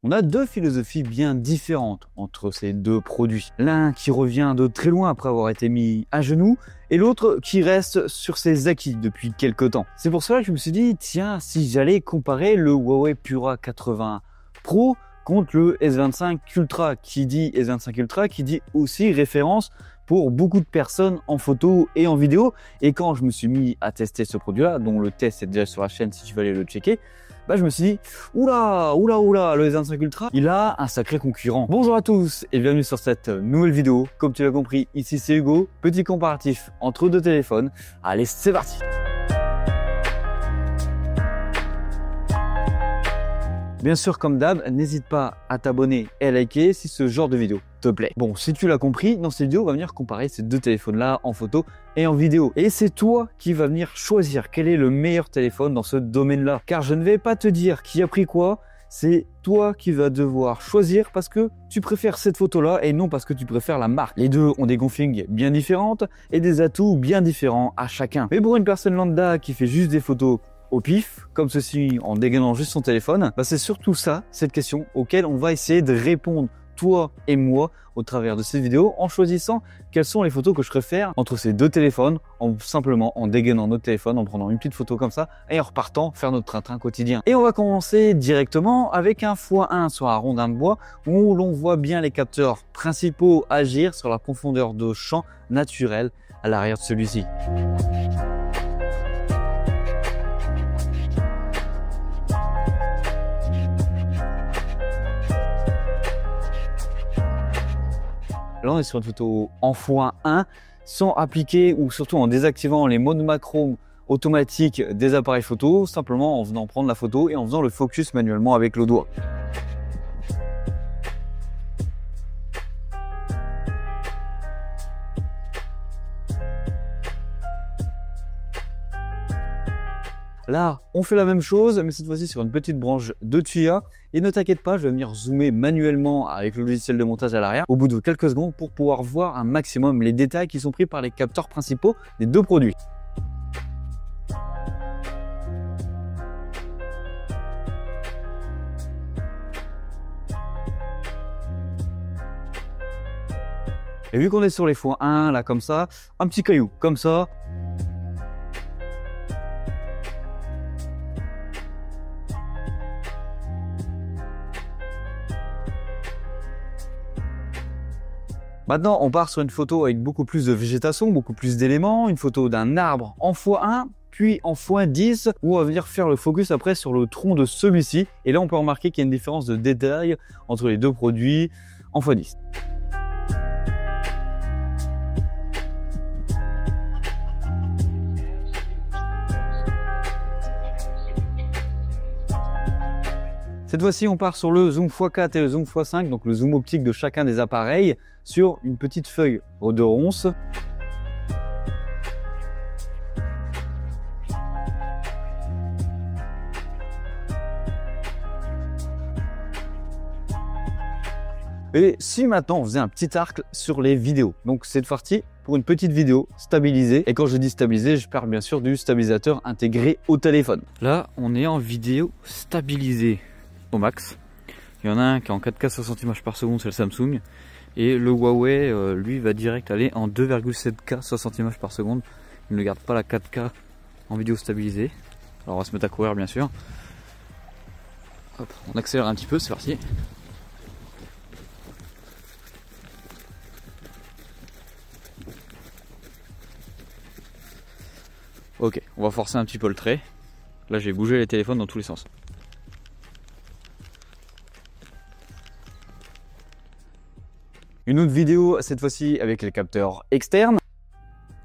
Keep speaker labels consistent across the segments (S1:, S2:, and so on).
S1: On a deux philosophies bien différentes entre ces deux produits. L'un qui revient de très loin après avoir été mis à genoux et l'autre qui reste sur ses acquis depuis quelques temps. C'est pour cela que je me suis dit, tiens, si j'allais comparer le Huawei Pura 80 Pro contre le S25 Ultra. Qui dit S25 Ultra, qui dit aussi référence pour beaucoup de personnes en photo et en vidéo. Et quand je me suis mis à tester ce produit-là, dont le test est déjà sur la chaîne si tu veux aller le checker, bah je me suis dit, oula, le S25 Ultra, il a un sacré concurrent. Bonjour à tous et bienvenue sur cette nouvelle vidéo. Comme tu l'as compris, ici c'est Hugo, petit comparatif entre deux téléphones. Allez, c'est parti! Bien sûr, comme d'hab, n'hésite pas à t'abonner et à liker si ce genre de vidéo te plaît. Bon, si tu l'as compris, dans cette vidéo, on va venir comparer ces deux téléphones-là en photo et en vidéo. Et c'est toi qui vas venir choisir quel est le meilleur téléphone dans ce domaine-là. Car je ne vais pas te dire qui a pris quoi, c'est toi qui vas devoir choisir parce que tu préfères cette photo-là et non parce que tu préfères la marque. Les deux ont des configs bien différentes et des atouts bien différents à chacun. Mais pour une personne lambda qui fait juste des photos au pif, comme ceci, en dégainant juste son téléphone, bah c'est surtout ça, cette question auquel on va essayer de répondre, toi et moi, au travers de cette vidéo, en choisissant quelles sont les photos que je préfère entre ces deux téléphones, simplement en dégainant notre téléphone, en prenant une petite photo comme ça, et en repartant faire notre train-train quotidien. Et on va commencer directement avec un x1 sur un rondin de bois, où l'on voit bien les capteurs principaux agir sur la profondeur de champ naturelle à l'arrière de celui-ci. Là, on est sur une photo en x1 sans appliquer ou surtout en désactivant les modes macro automatiques des appareils photo, simplement en venant prendre la photo et en faisant le focus manuellement avec le doigt. Là, on fait la même chose, mais cette fois-ci sur une petite branche de tuya. Et ne t'inquiète pas, je vais venir zoomer manuellement avec le logiciel de montage à l'arrière au bout de quelques secondes pour pouvoir voir un maximum les détails qui sont pris par les capteurs principaux des deux produits. Et vu qu'on est sur les x1, là comme ça, un petit caillou comme ça. Maintenant, on part sur une photo avec beaucoup plus de végétation, beaucoup plus d'éléments, une photo d'un arbre en x1, puis en x10, où on va venir faire le focus après sur le tronc de celui-ci. Et là, on peut remarquer qu'il y a une différence de détail entre les deux produits en x10. Cette fois-ci, on part sur le zoom x4 et le zoom x5, donc le zoom optique de chacun des appareils, sur une petite feuille de ronce. Et si maintenant on faisait un petit arc sur les vidéos, donc c'est parti pour une petite vidéo stabilisée. Et quand je dis stabilisée, je parle bien sûr du stabilisateur intégré au téléphone. Là, on est en vidéo stabilisée au max. Il y en a un qui est en 4K 60 images par seconde, c'est le Samsung. Et le Huawei, lui, va direct aller en 2,7K 60 images par seconde. Il ne garde pas la 4K en vidéo stabilisée. Alors on va se mettre à courir bien sûr. Hop, on accélère un petit peu, c'est parti. Ok, on va forcer un petit peu le trait. Là j'ai bougé les téléphones dans tous les sens. Une autre vidéo, cette fois-ci avec les capteurs externes.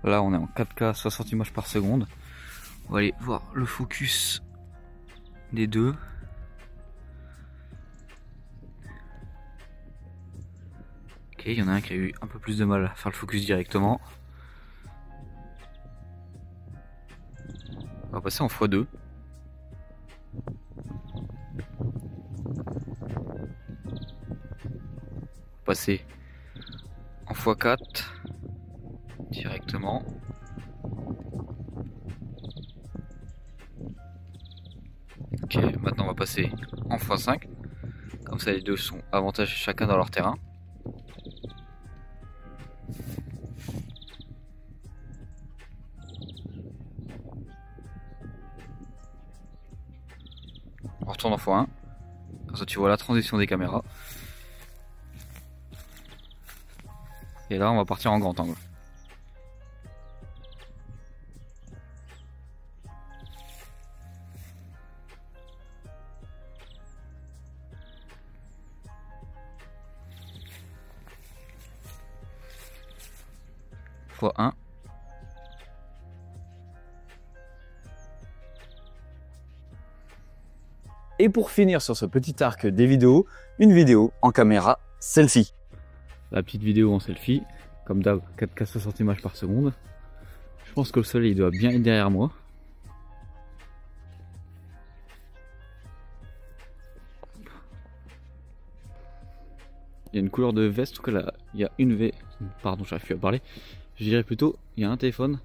S1: Là on est en 4K 60 images par seconde. On va aller voir le focus des deux. Ok, il y en a un qui a eu un peu plus de mal à faire le focus directement. On va passer en x2. Passer en x4 directement. Ok, maintenant on va passer en x5. Comme ça, les deux sont avantagés chacun dans leur terrain. On retourne en x1. Comme ça, tu vois la transition des caméras. Et là, on va partir en grand angle. x1. Et pour finir sur ce petit arc des vidéos, une vidéo en caméra selfie. La petite vidéo en selfie, comme d'hab, 4K 60 images par seconde. Je pense que le soleil doit bien être derrière moi. Il y a une couleur de veste, en tout cas là, il y a une V. Pardon, j'arrive plus à parler. Je dirais plutôt, il y a un téléphone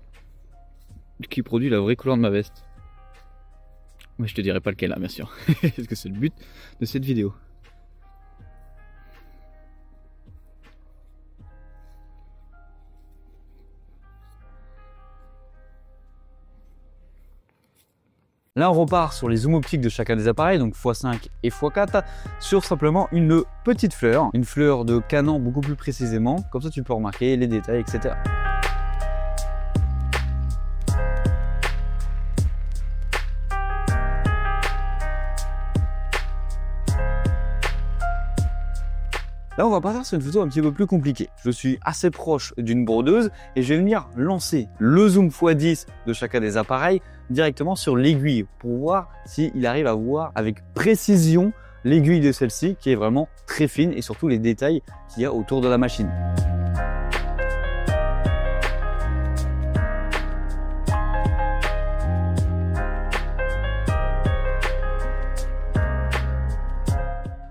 S1: qui produit la vraie couleur de ma veste. Mais je te dirai pas lequel là, bien sûr. Parce que c'est le but de cette vidéo. Là, on repart sur les zooms optiques de chacun des appareils, donc x5 et x4, sur simplement une petite fleur, une fleur de Canon beaucoup plus précisément. Comme ça, tu peux remarquer les détails, etc. Là, on va partir sur une photo un petit peu plus compliquée. Je suis assez proche d'une brodeuse et je vais venir lancer le zoom x10 de chacun des appareils directement sur l'aiguille pour voir s'il arrive à voir avec précision l'aiguille de celle-ci qui est vraiment très fine et surtout les détails qu'il y a autour de la machine.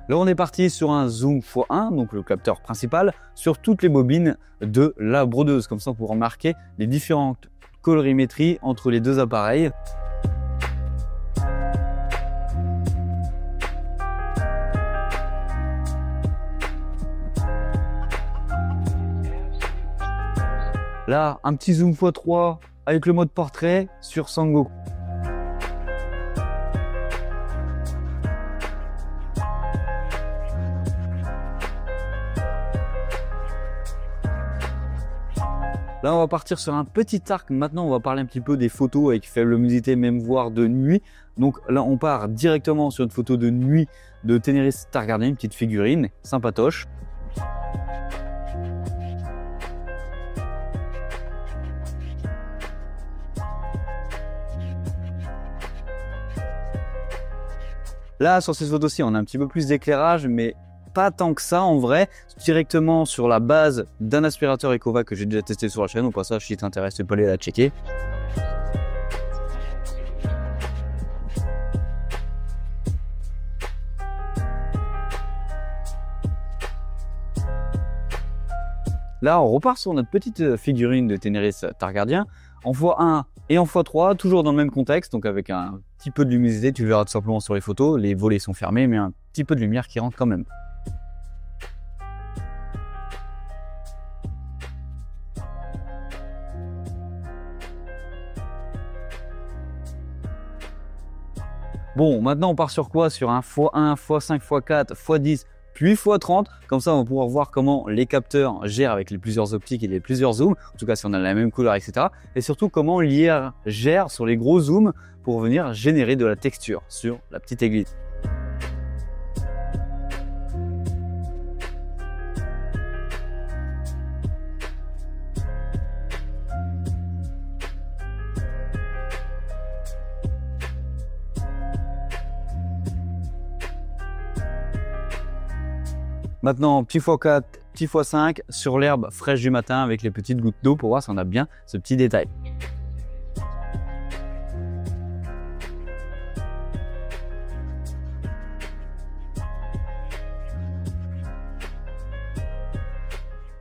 S1: Là, on est parti sur un zoom x1, donc le capteur principal, sur toutes les bobines de la brodeuse. Comme ça, on pourra remarquer les différentes colorimétries entre les deux appareils. Là, un petit zoom x3 avec le mode portrait sur Sangoku. Là, on va partir sur un petit arc. Maintenant, on va parler un petit peu des photos avec faible luminosité, même voire de nuit. Donc là, on part directement sur une photo de nuit de Ténéré Star Guardian, une petite figurine sympatoche. Là, sur cette photo-ci, on a un petit peu plus d'éclairage, mais pas tant que ça en vrai, directement sur la base d'un aspirateur Ecovac que j'ai déjà testé sur la chaîne. Au passage, si t'intéresse, tu peux aller la checker. Là, on repart sur notre petite figurine de Ténéré Star Guardian en x1 et en x3, toujours dans le même contexte, donc avec un petit peu de luminosité. Tu le verras tout simplement sur les photos, les volets sont fermés, mais un petit peu de lumière qui rentre quand même. Bon, maintenant on part sur quoi? Sur un x1, x5, x4, x10, puis x30. Comme ça, on va pouvoir voir comment les capteurs gèrent avec les plusieurs optiques et les plusieurs zooms. En tout cas, si on a la même couleur, etc. Et surtout, comment l'IR gère sur les gros zooms pour venir générer de la texture sur la petite église. Maintenant, petit x4, petit x5 sur l'herbe fraîche du matin avec les petites gouttes d'eau pour voir si on a bien ce petit détail.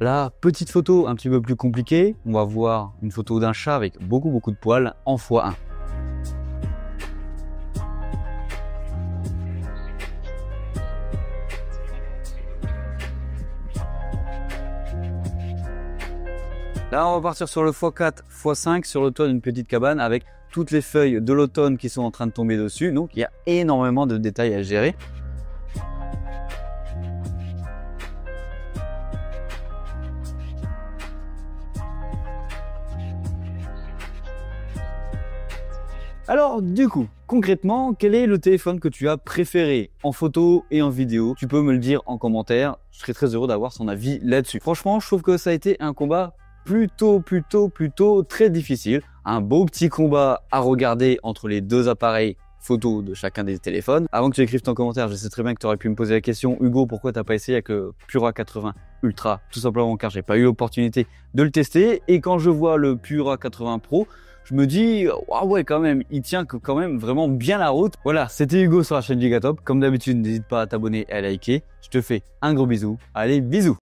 S1: Là, petite photo un petit peu plus compliquée. On va voir une photo d'un chat avec beaucoup de poils en x1. Là, on va partir sur le x4, x5 sur le toit d'une petite cabane avec toutes les feuilles de l'automne qui sont en train de tomber dessus. Donc, il y a énormément de détails à gérer. Alors du coup, concrètement, quel est le téléphone que tu as préféré en photo et en vidéo? Tu peux me le dire en commentaire, je serais très heureux d'avoir son avis là-dessus. Franchement, je trouve que ça a été un combat plutôt très difficile. Un beau petit combat à regarder entre les deux appareils photo de chacun des téléphones. Avant que tu écrives ton commentaire, je sais très bien que tu aurais pu me poser la question, Hugo, pourquoi t'as pas essayé avec le Pura 80 Ultra? Tout simplement car j'ai pas eu l'opportunité de le tester. Et quand je vois le Pura 80 Pro, je me dis, ah ouais, quand même, il tient quand même vraiment bien la route. Voilà, c'était Hugo sur la chaîne Gigatop. Comme d'habitude, n'hésite pas à t'abonner et à liker. Je te fais un gros bisou. Allez, bisous!